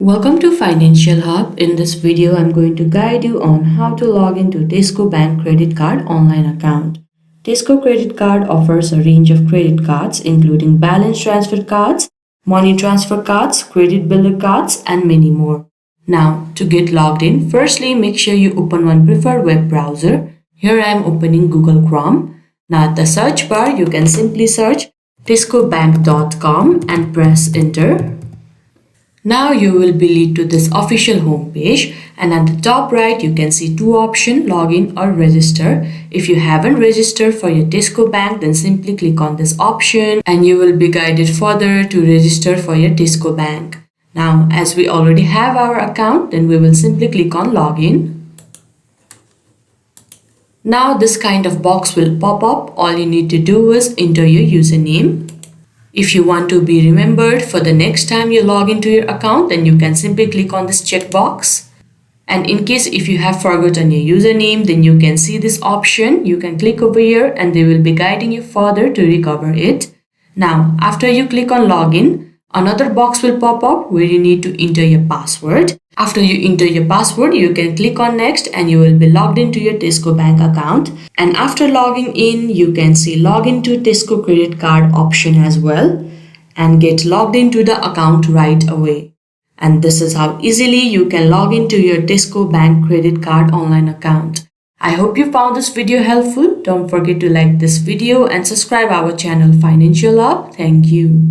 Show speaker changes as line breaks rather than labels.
Welcome to Financial Hub. In this video, I'm going to guide you on how to log into Tesco Bank credit card online account. Tesco credit card offers a range of credit cards including balance transfer cards, money transfer cards, credit builder cards, and many more. Now, to get logged in, firstly make sure you open one preferred web browser. Here I am opening Google Chrome. Now at the search bar, you can simply search tescobank.com and press enter. Now you will be led to this official home page, and at the top right you can see two options, login or register. If you haven't registered for your Tesco Bank, then simply click on this option and you will be guided further to register for your Tesco Bank. Now as we already have our account, then we will simply click on login. Now this kind of box will pop up. All you need to do is enter your username. If you want to be remembered for the next time you log into your account, then you can simply click on this checkbox. And in case if you have forgotten your username, then you can see this option. You can click over here and they will be guiding you further to recover it. Now, after you click on login, another box will pop up where you need to enter your password. After you enter your password, you can click on next and you will be logged into your Tesco Bank account. And after logging in, you can see login to Tesco credit card option as well and get logged into the account right away. And this is how easily you can log into your Tesco Bank credit card online account. I hope you found this video helpful. Don't forget to like this video and subscribe our channel Financial Hub. Thank you.